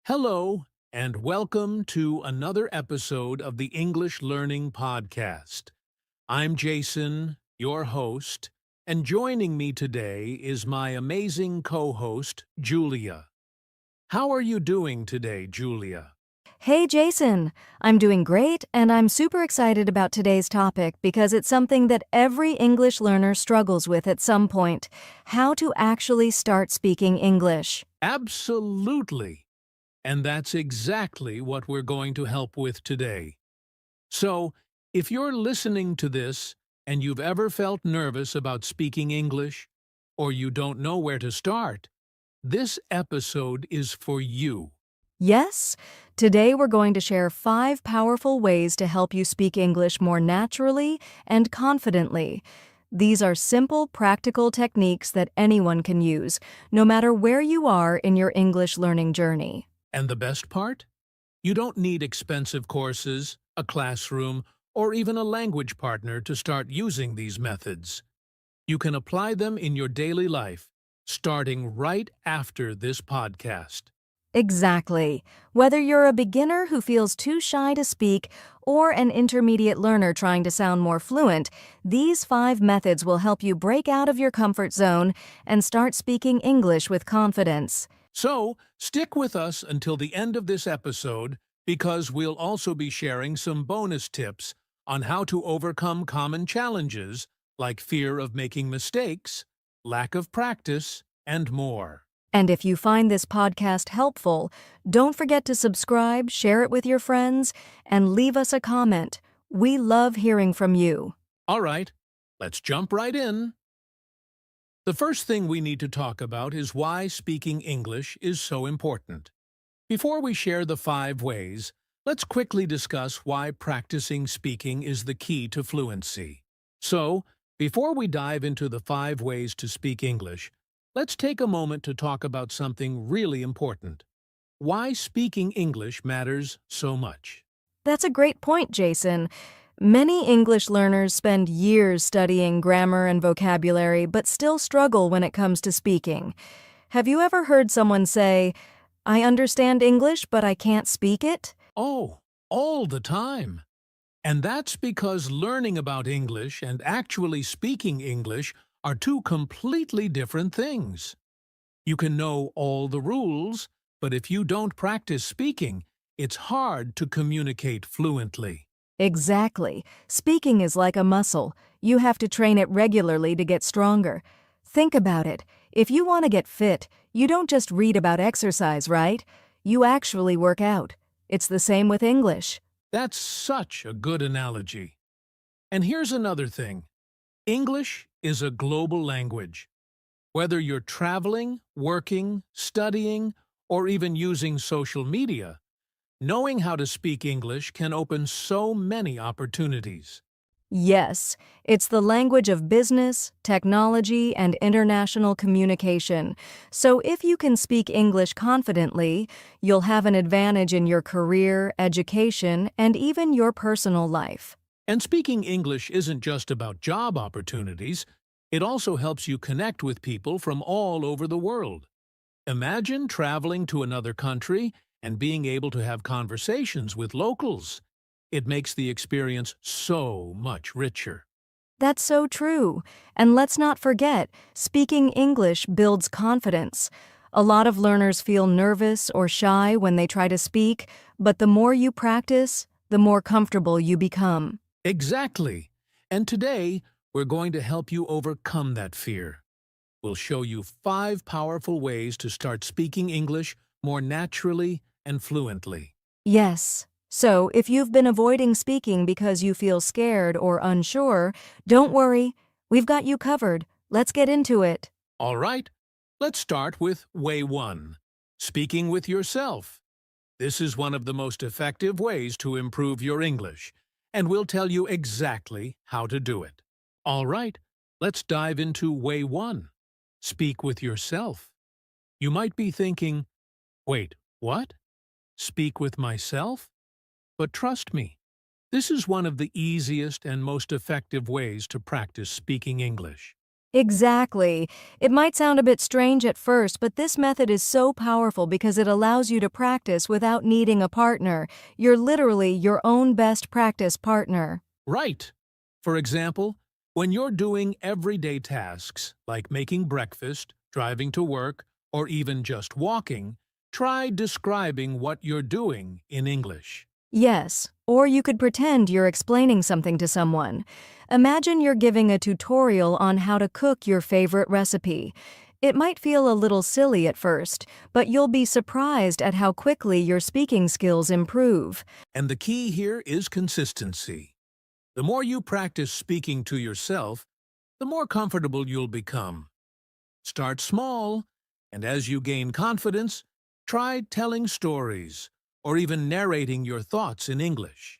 Hello, and welcome to another episode of the English Learning Podcast. I'm Jason, your host, and joining me today is my amazing co-host, Julia. How are you doing today, Julia? Hey Jason, I'm doing great and I'm super excited about today's topic because it's something that every English learner struggles with at some point: how to actually start speaking English. Absolutely. And that's exactly what we're going to help with today. So, if you're listening to this and you've ever felt nervous about speaking English, or you don't know where to start, this episode is for you. Yes, today we're going to share 5 powerful ways to help you speak English more naturally and confidently. These are simple, practical techniques that anyone can use, no matter where you are in your English learning journey. And the best part? You don't need expensive courses, a classroom, or even a language partner to start using these methods. You can apply them in your daily life, starting right after this podcast. Exactly. Whether you're a beginner who feels too shy to speak or an intermediate learner trying to sound more fluent, these 5 methods will help you break out of your comfort zone and start speaking English with confidence. So, stick with us until the end of this episode because we'll also be sharing some bonus tips on how to overcome common challenges like fear of making mistakes, lack of practice, and more. And if you find this podcast helpful, don't forget to subscribe, share it with your friends, and leave us a comment. We love hearing from you. All right, let's jump right in. The first thing we need to talk about is why speaking English is so important. Before we share the 5 ways, let's quickly discuss why practicing speaking is the key to fluency. So, before we dive into the 5 ways to speak English, let's take a moment to talk about something really important: why speaking English matters so much. That's a great point, Jason. Many English learners spend years studying grammar and vocabulary but still struggle when it comes to speaking. Have you ever heard someone say, "I understand English, but I can't speak it"? Oh, all the time. And that's because learning about English and actually speaking English are two completely different things. You can know all the rules, but if you don't practice speaking, it's hard to communicate fluently. Exactly. Speaking is like a muscle. You have to train it regularly to get stronger. Think about it. If you want to get fit, you don't just read about exercise, right? You actually work out. It's the same with English. That's such a good analogy. And here's another thing. English is a global language. Whether you're traveling, working, studying, or even using social media, knowing how to speak English can open so many opportunities. Yes, it's the language of business, technology, and international communication. So if you can speak English confidently, you'll have an advantage in your career, education, and even your personal life. And speaking English isn't just about job opportunities, it also helps you connect with people from all over the world. Imagine traveling to another country and being able to have conversations with locals. It makes the experience so much richer. That's so true. And let's not forget, speaking English builds confidence. A lot of learners feel nervous or shy when they try to speak, but the more you practice, the more comfortable you become. Exactly. And today, we're going to help you overcome that fear. We'll show you 5 powerful ways to start speaking English more naturally and fluently. Yes. So, if you've been avoiding speaking because you feel scared or unsure, don't worry. We've got you covered. Let's get into it. All right, let's start with Way 1, speaking with yourself. This is one of the most effective ways to improve your English, and we'll tell you exactly how to do it. All right, let's dive into Way 1, speak with yourself. You might be thinking, wait, what? Speak with myself? But trust me, this is one of the easiest and most effective ways to practice speaking English. Exactly. It might sound a bit strange at first, but this method is so powerful because it allows you to practice without needing a partner. You're literally your own best practice partner. Right. For example, when you're doing everyday tasks like making breakfast, driving to work, or even just walking, try describing what you're doing in English. Yes, or you could pretend you're explaining something to someone. Imagine you're giving a tutorial on how to cook your favorite recipe. It might feel a little silly at first, but you'll be surprised at how quickly your speaking skills improve. And the key here is consistency. The more you practice speaking to yourself, the more comfortable you'll become. Start small, and as you gain confidence, try telling stories or even narrating your thoughts in English.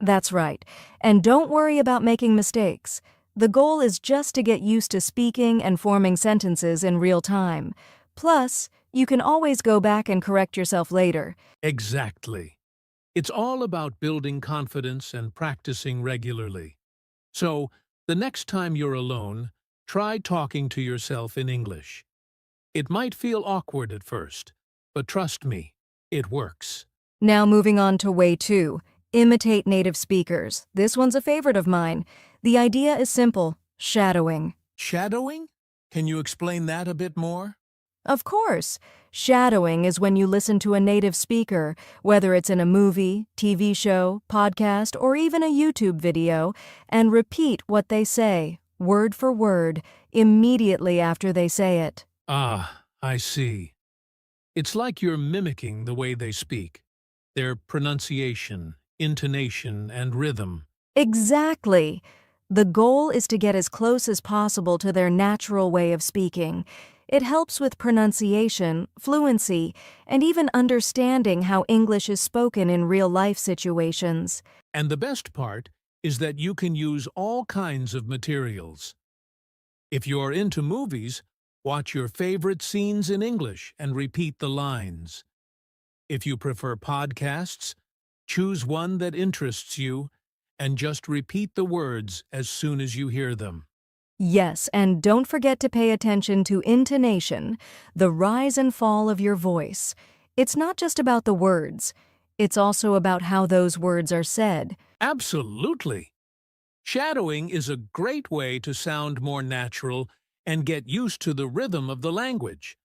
That's right. And don't worry about making mistakes. The goal is just to get used to speaking and forming sentences in real time. Plus, you can always go back and correct yourself later. Exactly. It's all about building confidence and practicing regularly. So, the next time you're alone, try talking to yourself in English. It might feel awkward at first, but trust me, it works. Now moving on to way 2. Imitate native speakers. This one's a favorite of mine. The idea is simple: shadowing. Shadowing? Can you explain that a bit more? Of course. Shadowing is when you listen to a native speaker, whether it's in a movie, TV show, podcast, or even a YouTube video, and repeat what they say, word for word, immediately after they say it. Ah, I see. It's like you're mimicking the way they speak, their pronunciation, intonation, and rhythm. Exactly. The goal is to get as close as possible to their natural way of speaking. It helps with pronunciation, fluency, and even understanding how English is spoken in real-life situations. And the best part is that you can use all kinds of materials. If you're into movies, watch your favorite scenes in English and repeat the lines. If you prefer podcasts, choose one that interests you and just repeat the words as soon as you hear them. Yes, and don't forget to pay attention to intonation, the rise and fall of your voice. It's not just about the words. It's also about how those words are said. Absolutely. Shadowing is a great way to sound more natural and get used to the rhythm of the language.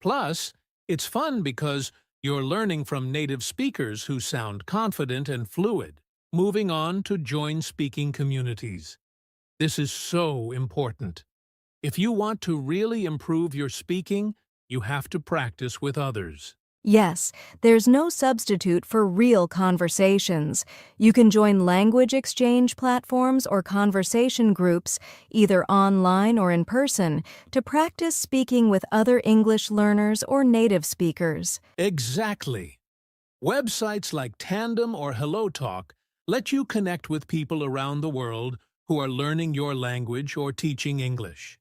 Plus, it's fun because you're learning from native speakers who sound confident and fluid. Moving on to join speaking communities. This is so important. If you want to really improve your speaking, you have to practice with others. Yes, there's no substitute for real conversations. You can join language exchange platforms or conversation groups, either online or in person, to practice speaking with other English learners or native speakers. Exactly. Websites like Tandem or HelloTalk let you connect with people around the world who are learning your language or teaching English.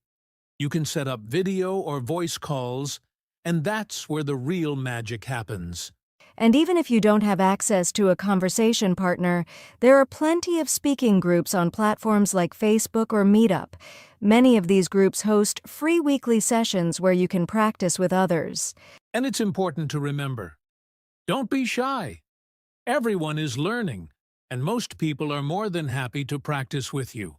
You can set up video or voice calls, and that's where the real magic happens. And even if you don't have access to a conversation partner, there are plenty of speaking groups on platforms like Facebook or Meetup. Many of these groups host free weekly sessions where you can practice with others. And it's important to remember, don't be shy. Everyone is learning, and most people are more than happy to practice with you.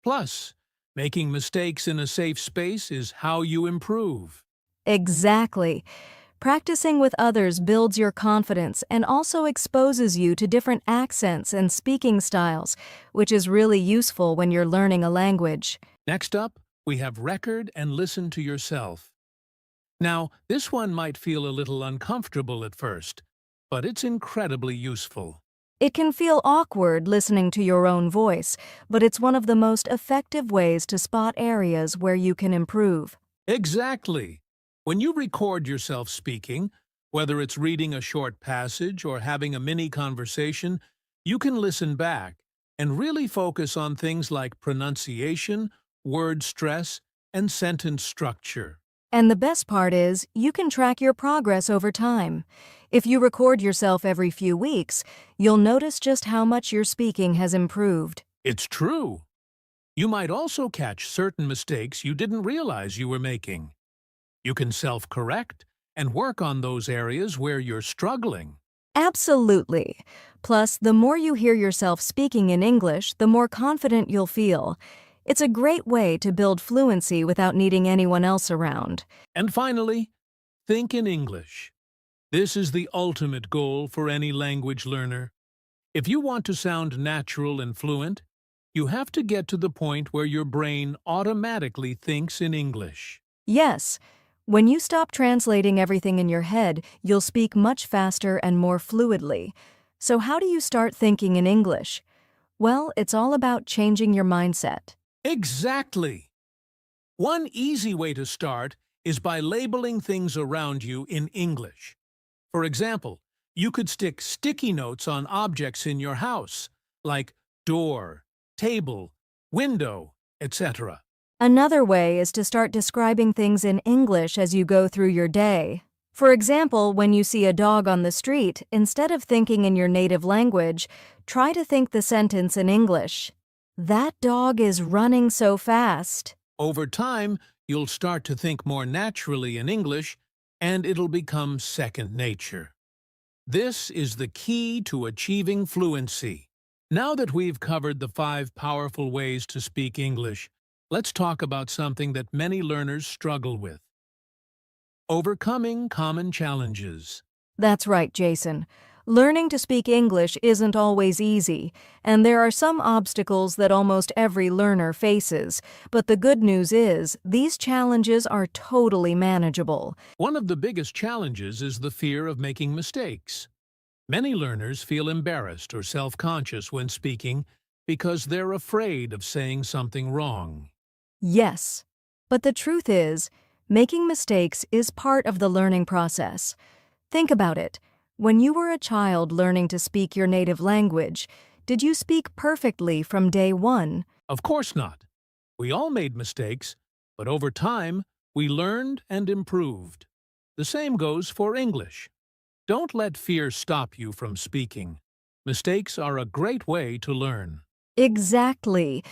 Plus, making mistakes in a safe space is how you improve. Exactly. Practicing with others builds your confidence and also exposes you to different accents and speaking styles, which is really useful when you're learning a language. Next up, we have record and listen to yourself. Now, this one might feel a little uncomfortable at first, but it's incredibly useful. It can feel awkward listening to your own voice, but it's one of the most effective ways to spot areas where you can improve. Exactly. When you record yourself speaking, whether it's reading a short passage or having a mini conversation, you can listen back and really focus on things like pronunciation, word stress, and sentence structure. And the best part is, you can track your progress over time. If you record yourself every few weeks, you'll notice just how much your speaking has improved. It's true. You might also catch certain mistakes you didn't realize you were making. You can self-correct and work on those areas where you're struggling. Absolutely. Plus, the more you hear yourself speaking in English, the more confident you'll feel. It's a great way to build fluency without needing anyone else around. And finally, think in English. This is the ultimate goal for any language learner. If you want to sound natural and fluent, you have to get to the point where your brain automatically thinks in English. Yes, when you stop translating everything in your head, you'll speak much faster and more fluidly. So how do you start thinking in English? Well, it's all about changing your mindset. Exactly! One easy way to start is by labeling things around you in English. For example, you could stick sticky notes on objects in your house, like door, table, window, etc. Another way is to start describing things in English as you go through your day. For example, when you see a dog on the street, instead of thinking in your native language, try to think the sentence in English. That dog is running so fast. Over time, you'll start to think more naturally in English, and it'll become second nature. This is the key to achieving fluency. Now that we've covered the 5 powerful ways to speak English, let's talk about something that many learners struggle with: overcoming common challenges. That's right, Jason. Learning to speak English isn't always easy, and there are some obstacles that almost every learner faces. But the good news is, these challenges are totally manageable. One of the biggest challenges is the fear of making mistakes. Many learners feel embarrassed or self-conscious when speaking because they're afraid of saying something wrong. Yes, but the truth is, making mistakes is part of the learning process. Think about it. When you were a child learning to speak your native language, did you speak perfectly from day one? Of course not. We all made mistakes, but over time, we learned and improved. The same goes for English. Don't let fear stop you from speaking. Mistakes are a great way to learn. Exactly.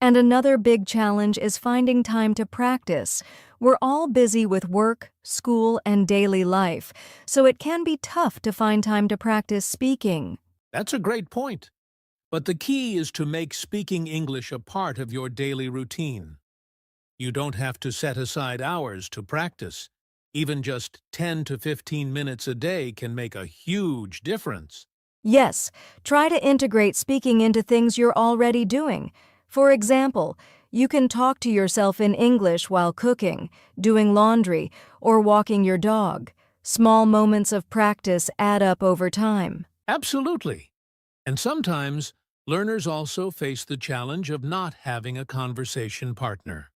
And another big challenge is finding time to practice. We're all busy with work, school, and daily life, so it can be tough to find time to practice speaking. That's a great point. But the key is to make speaking English a part of your daily routine. You don't have to set aside hours to practice. Even just 10 to 15 minutes a day can make a huge difference. Yes, try to integrate speaking into things you're already doing. For example, you can talk to yourself in English while cooking, doing laundry, or walking your dog. Small moments of practice add up over time. Absolutely. And sometimes, learners also face the challenge of not having a conversation partner.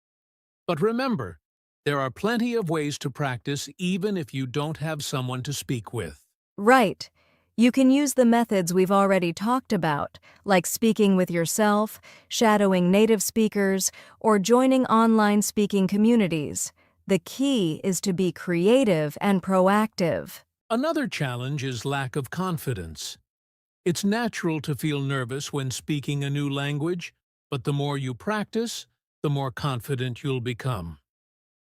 But remember, there are plenty of ways to practice even if you don't have someone to speak with. Right. You can use the methods we've already talked about, like speaking with yourself, shadowing native speakers, or joining online speaking communities. The key is to be creative and proactive. Another challenge is lack of confidence. It's natural to feel nervous when speaking a new language, but the more you practice, the more confident you'll become.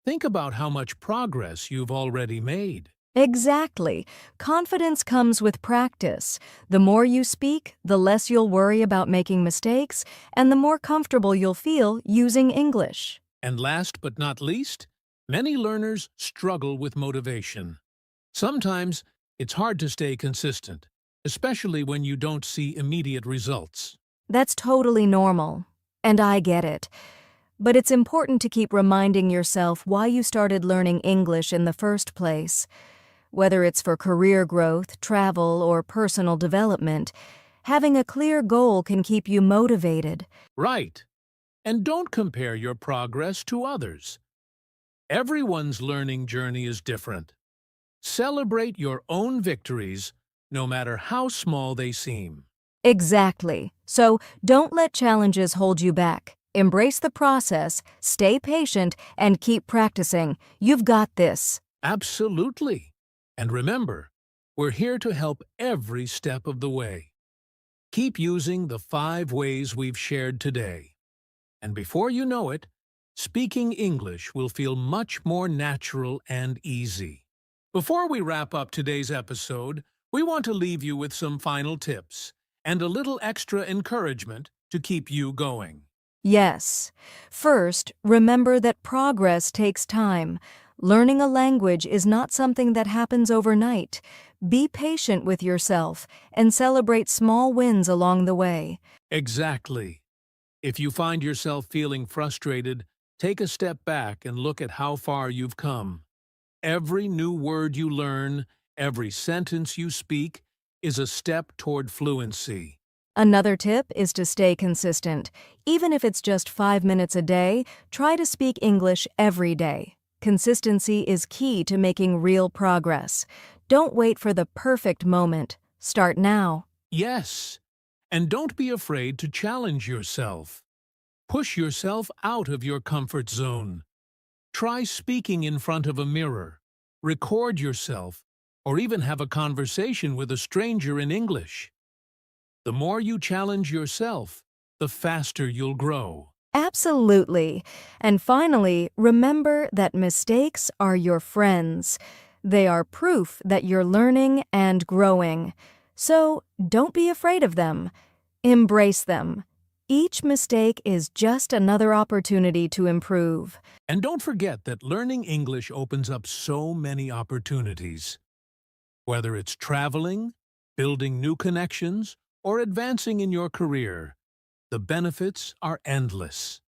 Think about how much progress you've already made. Exactly. Confidence comes with practice. The more you speak, the less you'll worry about making mistakes, and the more comfortable you'll feel using English. And last but not least, many learners struggle with motivation. Sometimes it's hard to stay consistent, especially when you don't see immediate results. That's totally normal, and I get it. But it's important to keep reminding yourself why you started learning English in the first place. Whether it's for career growth, travel, or personal development, having a clear goal can keep you motivated. Right. And don't compare your progress to others. Everyone's learning journey is different. Celebrate your own victories, no matter how small they seem. Exactly. So don't let challenges hold you back. Embrace the process, stay patient, and keep practicing. You've got this. Absolutely. And remember, we're here to help every step of the way. Keep using the 5 ways we've shared today. And before you know it, speaking English will feel much more natural and easy. Before we wrap up today's episode, we want to leave you with some final tips and a little extra encouragement to keep you going. Yes. First, remember that progress takes time. Learning a language is not something that happens overnight. Be patient with yourself and celebrate small wins along the way. Exactly. If you find yourself feeling frustrated, take a step back and look at how far you've come. Every new word you learn, every sentence you speak, is a step toward fluency. Another tip is to stay consistent. Even if it's just 5 minutes a day, try to speak English every day. Consistency is key to making real progress. Don't wait for the perfect moment. Start now. Yes, and don't be afraid to challenge yourself. Push yourself out of your comfort zone. Try speaking in front of a mirror, record yourself, or even have a conversation with a stranger in English. The more you challenge yourself, the faster you'll grow. Absolutely. And finally, remember that mistakes are your friends. They are proof that you're learning and growing. So don't be afraid of them. Embrace them. Each mistake is just another opportunity to improve. And don't forget that learning English opens up so many opportunities. Whether it's traveling, building new connections, or advancing in your career, the benefits are endless.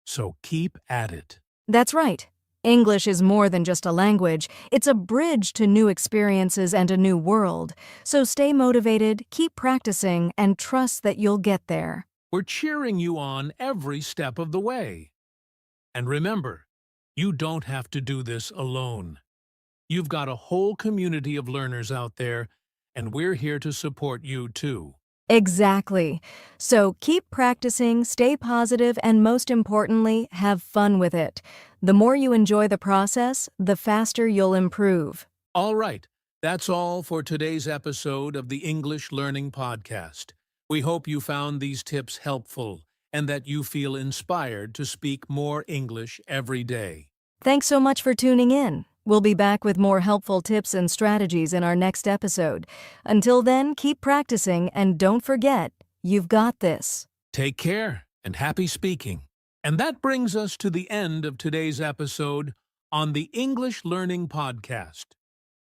So keep at it. That's right. English is more than just a language. It's a bridge to new experiences and a new world. So stay motivated, keep practicing, and trust that you'll get there. We're cheering you on every step of the way. And remember, you don't have to do this alone. You've got a whole community of learners out there, and we're here to support you too. Exactly. So keep practicing, stay positive, and most importantly, have fun with it. The more you enjoy the process, the faster you'll improve. All right, that's all for today's episode of the English Learning Podcast. We hope you found these tips helpful and that you feel inspired to speak more English every day. Thanks so much for tuning in. We'll be back with more helpful tips and strategies in our next episode. Until then, keep practicing and don't forget, you've got this. Take care and happy speaking. And that brings us to the end of today's episode on the English Learning Podcast.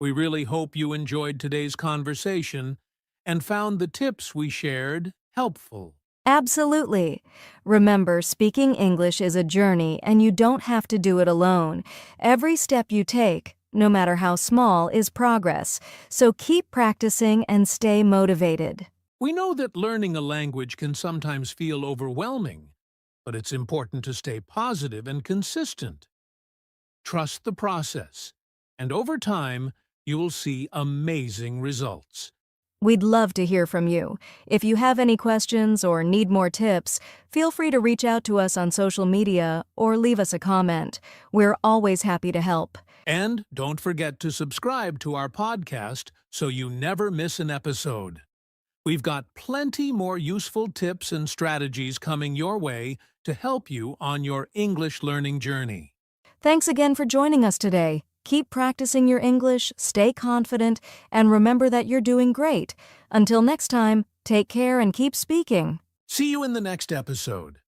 We really hope you enjoyed today's conversation and found the tips we shared helpful. Absolutely. Remember, speaking English is a journey and you don't have to do it alone. Every step you take, no matter how small, is progress. So keep practicing and stay motivated. We know that learning a language can sometimes feel overwhelming, but it's important to stay positive and consistent. Trust the process, and over time, you will see amazing results. We'd love to hear from you. If you have any questions or need more tips, feel free to reach out to us on social media or leave us a comment. We're always happy to help. And don't forget to subscribe to our podcast so you never miss an episode. We've got plenty more useful tips and strategies coming your way to help you on your English learning journey. Thanks again for joining us today. Keep practicing your English, stay confident, and remember that you're doing great. Until next time, take care and keep speaking. See you in the next episode.